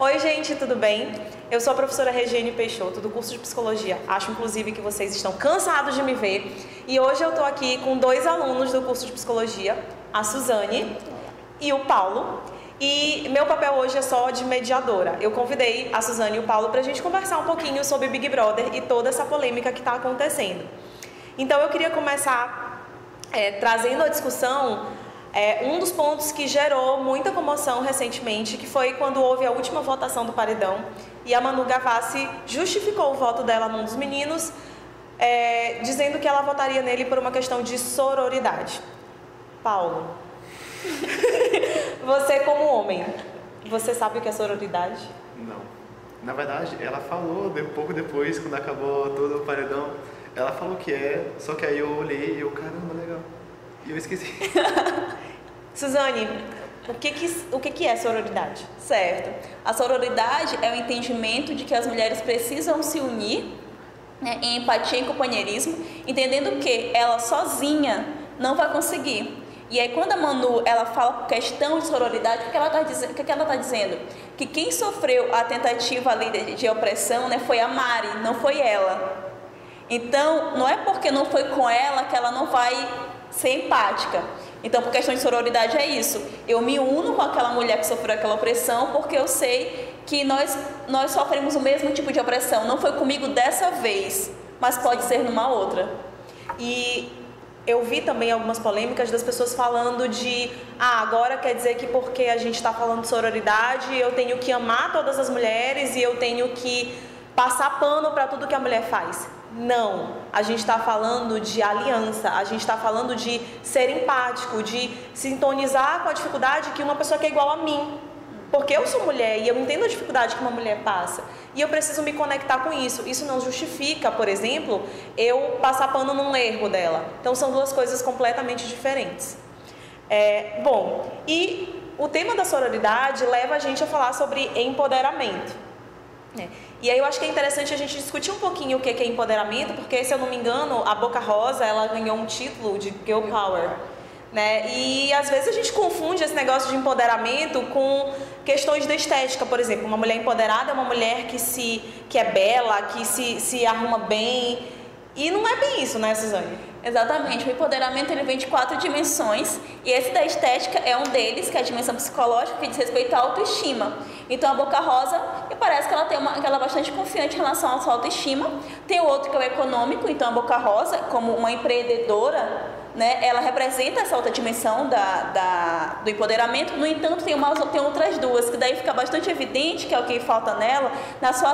Oi, gente, tudo bem? Eu sou a professora Regiane Peixoto, do curso de Psicologia. Acho, inclusive, que vocês estão cansados de me ver. E hoje eu estou aqui com dois alunos do curso de Psicologia, a Suzane e o Paulo. E meu papel hoje é só de mediadora. Eu convidei a Suzane e o Paulo para a gente conversar um pouquinho sobre Big Brother e toda essa polêmica que está acontecendo. Então, eu queria começar trazendo a discussão um dos pontos que gerou muita comoção recentemente, que foi quando houve a última votação do paredão e a Manu Gavassi justificou o voto dela num dos meninos, dizendo que ela votaria nele por uma questão de sororidade. Paulo, você como homem, você sabe o que é sororidade? Não. Na verdade, ela falou pouco depois, quando acabou todo o paredão, ela falou que só que aí eu olhei e caramba, legal. E eu esqueci. Suzane, o que é sororidade? Certo. A sororidade é o entendimento de que as mulheres precisam se unir, né, em empatia e companheirismo, entendendo que ela sozinha não vai conseguir. E aí quando a Manu ela fala por questão de sororidade, o que ela está dizendo? Que quem sofreu a tentativa ali de opressão, né, foi a Mari, não foi ela. Então, não é porque não foi com ela que ela não vai ser empática. Então, por questão de sororidade é isso. Eu me uno com aquela mulher que sofreu aquela opressão porque eu sei que nós sofremos o mesmo tipo de opressão. Não foi comigo dessa vez, mas pode ser numa outra. E eu vi também algumas polêmicas das pessoas falando de agora quer dizer que porque a gente está falando de sororidade, eu tenho que amar todas as mulheres e eu tenho que passar pano para tudo que a mulher faz. Não, a gente está falando de aliança, a gente está falando de ser empático, de sintonizar com a dificuldade que uma pessoa que é igual a mim. Porque eu sou mulher e eu entendo a dificuldade que uma mulher passa. E eu preciso me conectar com isso. Isso não justifica, por exemplo, eu passar pano num erro dela. Então são duas coisas completamente diferentes. Bom, e o tema da sororidade leva a gente a falar sobre empoderamento. E aí eu acho que é interessante a gente discutir um pouquinho o que é empoderamento, porque, se eu não me engano, a Boca Rosa, ela ganhou um título de Girl Power, né? E às vezes a gente confunde esse negócio de empoderamento com questões da estética, por exemplo. Uma mulher empoderada é uma mulher que é bela, que se arruma bem. E não é bem isso, né, Suzane? Exatamente, o empoderamento ele vem de 4 dimensões e esse da estética é um deles, que é a dimensão psicológica, que diz respeito à autoestima. Então a Boca Rosa, me parece que ela é bastante confiante em relação à sua autoestima. Tem o outro que é o econômico, então a Boca Rosa, como uma empreendedora, né, ela representa essa outra dimensão do empoderamento. No entanto, tem outras duas, que daí fica bastante evidente que é o que falta nela na sua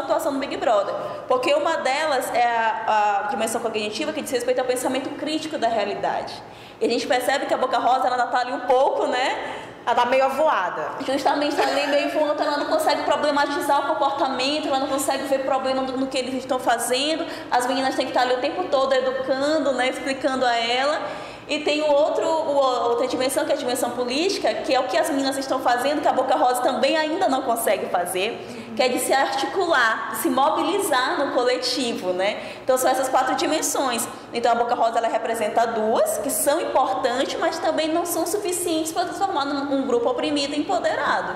atuação no Big Brother. Porque uma delas é a dimensão cognitiva, que diz respeito ao pensamento crítico da realidade. E a gente percebe que a Boca Rosa ela está ali um pouco, né? Ela está meio avoada. Justamente, está ali meio voando, ela não consegue problematizar o comportamento, ela não consegue ver problema no que eles estão fazendo. As meninas têm que estar ali o tempo todo educando, né, explicando a ela. E tem outra dimensão, que é a dimensão política, que é o que as meninas estão fazendo, que a Boca Rosa também ainda não consegue fazer, que é de se articular, de se mobilizar no coletivo, né? Então são essas 4 dimensões. Então a Boca Rosa ela representa 2, que são importantes, mas também não são suficientes para transformar num grupo oprimido e empoderado.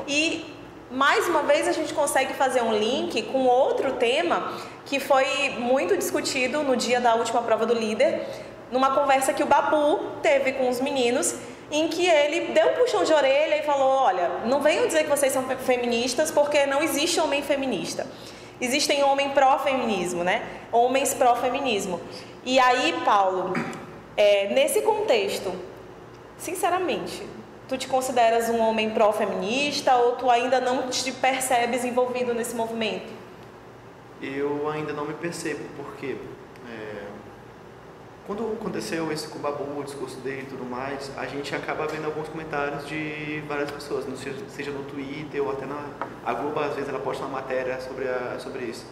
E mais uma vez a gente consegue fazer um link com outro tema que foi muito discutido no dia da última prova do líder, numa conversa que o Babu teve com os meninos, em que ele deu um puxão de orelha e falou: olha, não venham dizer que vocês são feministas, porque não existe homem feminista. Existem homens pró-feminismo, né? Homens pró-feminismo. E aí, Paulo, nesse contexto, sinceramente, tu te consideras um homem pró-feminista ou tu ainda não te percebes envolvido nesse movimento? Eu ainda não me percebo, porque quando aconteceu esse com o Babu, o discurso dele e tudo mais, a gente acaba vendo alguns comentários de várias pessoas, seja no Twitter ou até a Globo, às vezes ela posta uma matéria sobre isso.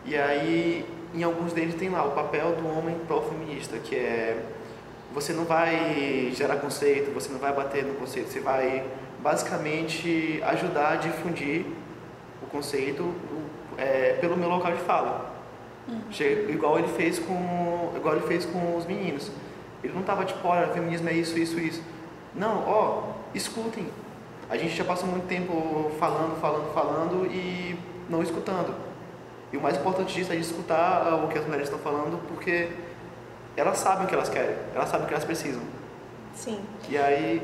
E aí, em alguns deles tem lá o papel do homem pró-feminista, que é: você não vai gerar conceito, você não vai bater no conceito, você vai basicamente ajudar a difundir o conceito pelo meu local de fala. Igual ele fez com os meninos. Ele não estava tipo: olha, feminismo é isso, isso, isso. Não, escutem. A gente já passa muito tempo falando e não escutando. E o mais importante disso é de escutar o que as mulheres estão falando, porque elas sabem o que elas querem, elas sabem o que elas precisam. Sim. E aí,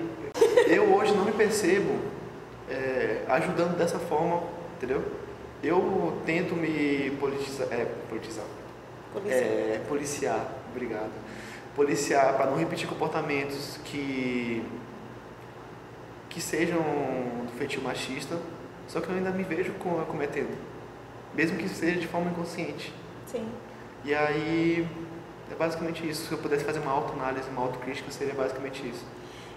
eu hoje não me percebo ajudando dessa forma, entendeu? Eu tento me policiar, obrigado. Policiar para não repetir comportamentos que sejam do feitio machista, só que eu ainda me vejo cometendo, mesmo que seja de forma inconsciente. Sim. E aí, é basicamente isso. Se eu pudesse fazer uma autoanálise, uma autocrítica, seria basicamente isso.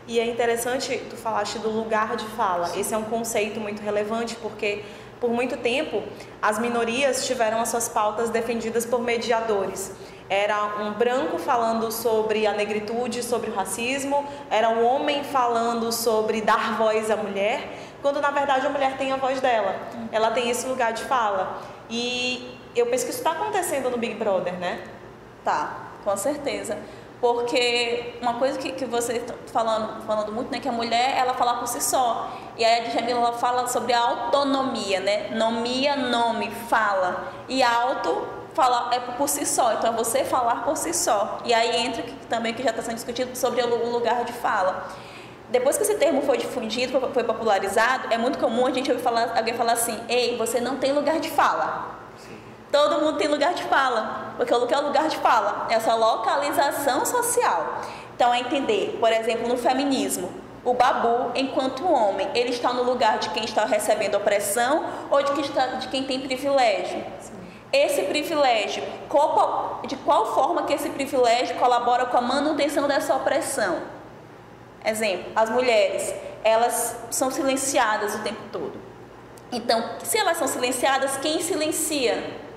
E é interessante, tu falaste do lugar de fala. Sim. Esse é um conceito muito relevante, porque por muito tempo as minorias tiveram as suas pautas defendidas por mediadores. Era um branco falando sobre a negritude, sobre o racismo, era um homem falando sobre dar voz à mulher, quando na verdade a mulher tem a voz dela, ela tem esse lugar de fala. E eu penso que isso está acontecendo no Big Brother, né? Tá, com certeza. Porque uma coisa que você está falando muito, né, que a mulher, ela fala por si só. E aí a Djamila, ela fala sobre a autonomia, né? Nomia, nome, fala. E auto, fala é por si só. Então é você falar por si só. E aí entra também que já está sendo discutido sobre o lugar de fala. Depois que esse termo foi difundido, foi popularizado, é muito comum a gente ouvir alguém falar assim: ei, você não tem lugar de fala. Todo mundo tem lugar de fala, porque o que é o lugar de fala? Essa localização social. Então, é entender, por exemplo, no feminismo, o babu, enquanto homem, ele está no lugar de quem está recebendo opressão ou de quem tem privilégio? Sim. Esse privilégio, de qual forma que esse privilégio colabora com a manutenção dessa opressão? Exemplo, as mulheres, elas são silenciadas o tempo todo. Então, se elas são silenciadas, quem silencia?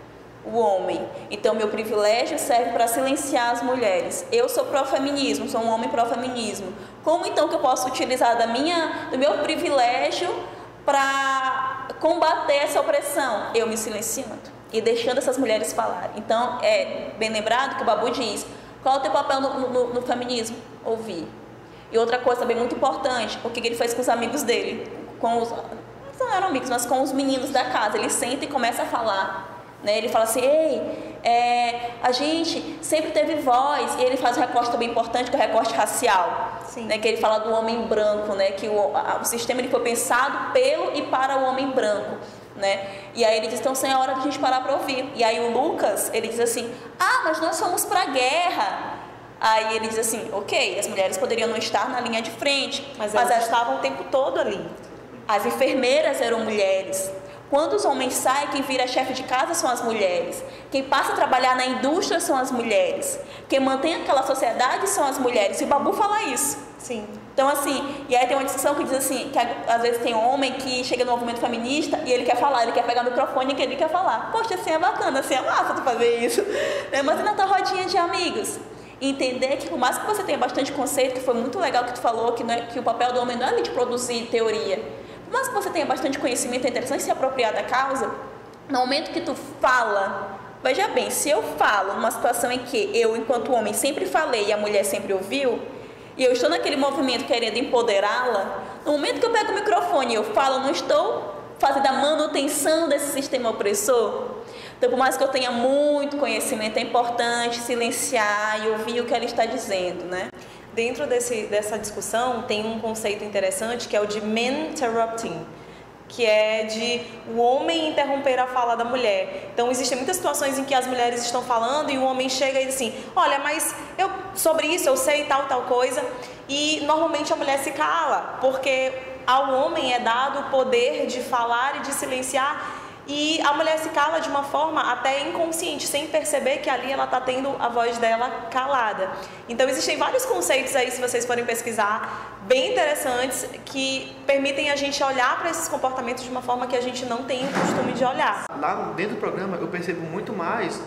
O homem. Então, meu privilégio serve para silenciar as mulheres. Eu sou pró-feminismo, sou um homem pró-feminismo. Como então que eu posso utilizar do meu privilégio para combater essa opressão? Eu me silenciando e deixando essas mulheres falarem. Então, é bem lembrado que o Babu diz: qual é o teu papel no feminismo? Ouvir. E outra coisa também muito importante, o que ele fez com os amigos dele, não eram amigos, mas com os meninos da casa. Ele senta e começa a falar. Né? Ele fala assim: ei, a gente sempre teve voz. E ele faz um recorte também importante, que é o recorte racial. Né? Que ele fala do homem branco, né? Que o sistema ele foi pensado pelo e para o homem branco. Né? E aí ele diz: então, é hora de a gente parar para ouvir. E aí o Lucas, ele diz assim: ah, mas nós fomos para a guerra. Aí ele diz assim: ok, as mulheres poderiam não estar na linha de frente, mas elas estavam o tempo todo ali. As enfermeiras eram mulheres. Quando os homens saem, quem vira chefe de casa são as mulheres. Quem passa a trabalhar na indústria são as mulheres. Quem mantém aquela sociedade são as mulheres. E o Babu fala isso. Sim. Então, assim, e aí tem uma discussão que diz assim, que às vezes tem homem que chega no movimento feminista e ele quer falar, ele quer pegar o microfone e ele quer falar. Poxa, assim é bacana, assim é massa tu fazer isso. Mas e na tua rodinha de amigos? Entender que por mais que você tenha bastante conceito, que foi muito legal que tu falou, que o papel do homem não é de produzir teoria. Mas que você tenha bastante conhecimento, é interessante se apropriar da causa. No momento que tu fala, veja bem, se eu falo numa situação em que eu, enquanto homem, sempre falei e a mulher sempre ouviu, e eu estou naquele movimento querendo empoderá-la, no momento que eu pego o microfone e eu falo, eu não estou fazendo a manutenção desse sistema opressor. Então, por mais que eu tenha muito conhecimento, é importante silenciar e ouvir o que ela está dizendo, né? Dentro dessa discussão tem um conceito interessante que é o de men-interrupting, que é de o homem interromper a fala da mulher. Então existem muitas situações em que as mulheres estão falando e o homem chega e diz assim: olha, mas sobre isso eu sei tal coisa, e normalmente a mulher se cala, porque ao homem é dado o poder de falar e de silenciar. E a mulher se cala de uma forma até inconsciente, sem perceber que ali ela está tendo a voz dela calada. Então existem vários conceitos aí, se vocês forem pesquisar, bem interessantes, que permitem a gente olhar para esses comportamentos de uma forma que a gente não tem o costume de olhar. Lá dentro do programa eu percebo muito mais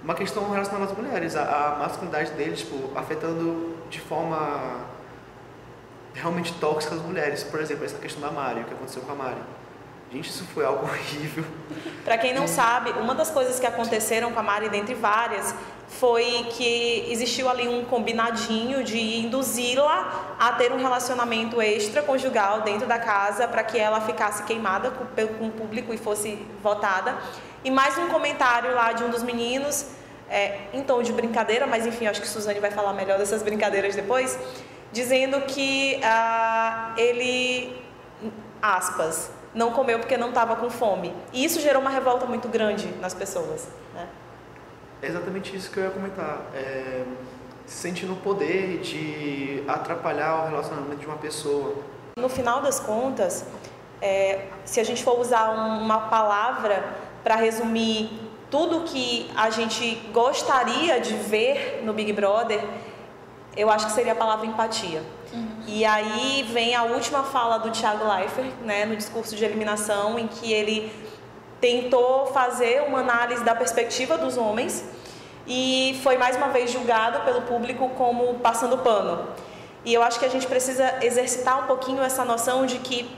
uma questão relacionada às mulheres, a masculinidade deles, tipo, afetando de forma realmente tóxica as mulheres. Por exemplo, essa questão da Mari, o que aconteceu com a Mari. Gente, isso foi algo horrível. Para quem não sabe, uma das coisas que aconteceram com a Mari, dentre várias, foi que existiu ali um combinadinho de induzi-la a ter um relacionamento extraconjugal dentro da casa para que ela ficasse queimada com o público e fosse votada. E mais um comentário lá de um dos meninos, em tom de brincadeira, mas enfim, acho que Suzane vai falar melhor dessas brincadeiras depois, dizendo que ele, aspas, não comeu porque não estava com fome. E isso gerou uma revolta muito grande nas pessoas, né? É exatamente isso que eu ia comentar. Se sentir no poder de atrapalhar o relacionamento de uma pessoa. No final das contas, se a gente for usar uma palavra para resumir tudo que a gente gostaria de ver no Big Brother, eu acho que seria a palavra empatia. E aí vem a última fala do Thiago Leifert, né, no discurso de eliminação, em que ele tentou fazer uma análise da perspectiva dos homens e foi mais uma vez julgado pelo público como passando pano. E eu acho que a gente precisa exercitar um pouquinho essa noção de que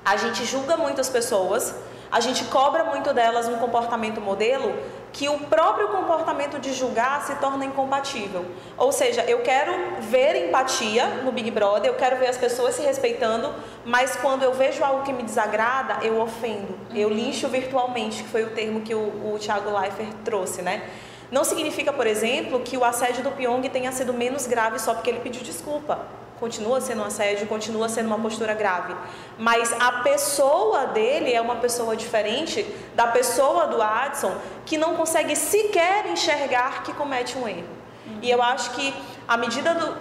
a gente julga muitas pessoas, a gente cobra muito delas um comportamento modelo, que o próprio comportamento de julgar se torna incompatível. Ou seja, eu quero ver empatia no Big Brother, eu quero ver as pessoas se respeitando, mas quando eu vejo algo que me desagrada, eu ofendo, eu lincho virtualmente, que foi o termo que o Thiago Leifert trouxe, né? Não significa, por exemplo, que o assédio do Pyong tenha sido menos grave só porque ele pediu desculpa. Continua sendo um assédio, continua sendo uma postura grave. Mas a pessoa dele é uma pessoa diferente da pessoa do Adson, que não consegue sequer enxergar que comete um erro. E eu acho que, à medida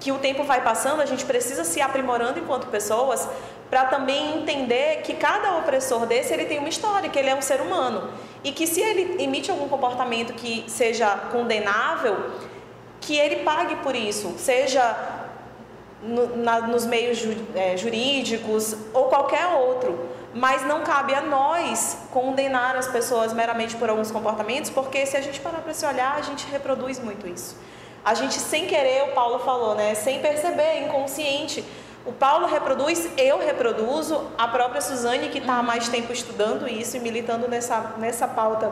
que o tempo vai passando, a gente precisa se aprimorando enquanto pessoas para também entender que cada opressor desse, ele tem uma história, que ele é um ser humano. E que se ele emite algum comportamento que seja condenável, que ele pague por isso, seja nos meios jurídicos ou qualquer outro. Mas não cabe a nós condenar as pessoas meramente por alguns comportamentos, porque se a gente parar para se olhar, a gente reproduz muito isso. A gente, sem querer, o Paulo falou, né, sem perceber, inconsciente. O Paulo reproduz, eu reproduzo, a própria Suzane, que está há mais tempo estudando isso e militando nessa pauta,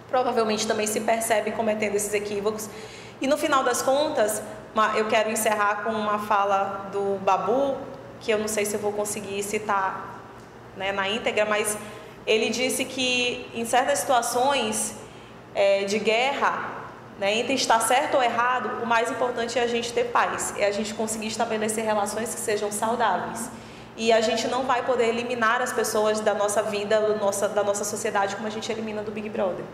provavelmente também se percebe cometendo esses equívocos. E no final das contas, eu quero encerrar com uma fala do Babu, que eu não sei se eu vou conseguir citar, né, na íntegra, mas ele disse que em certas situações de guerra, né, entre estar certo ou errado, o mais importante é a gente ter paz, é a gente conseguir estabelecer relações que sejam saudáveis. E a gente não vai poder eliminar as pessoas da nossa vida, da nossa sociedade, como a gente elimina do Big Brother.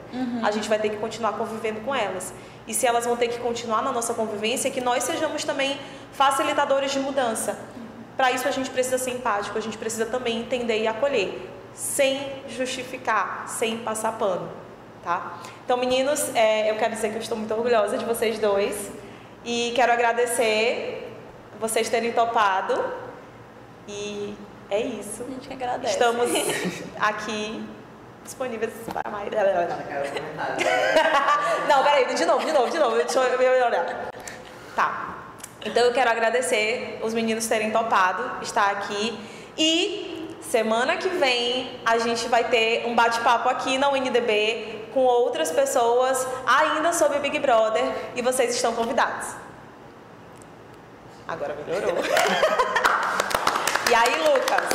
A gente vai ter que continuar convivendo com elas. E se elas vão ter que continuar na nossa convivência, que nós sejamos também facilitadores de mudança. Para isso a gente precisa ser empático, a gente precisa também entender e acolher, sem justificar, sem passar pano. Tá? Então, meninos, eu quero dizer que eu estou muito orgulhosa de vocês dois e quero agradecer vocês terem topado. E é isso. A gente agradece. Estamos aqui disponíveis para mais. Não, peraí, de novo. Deixa eu olhar. Tá. Então eu quero agradecer os meninos terem topado estar aqui. E semana que vem a gente vai ter um bate-papo aqui na UNDB com outras pessoas ainda sobre Big Brother e vocês estão convidados. Agora melhorou. E aí, Lucas?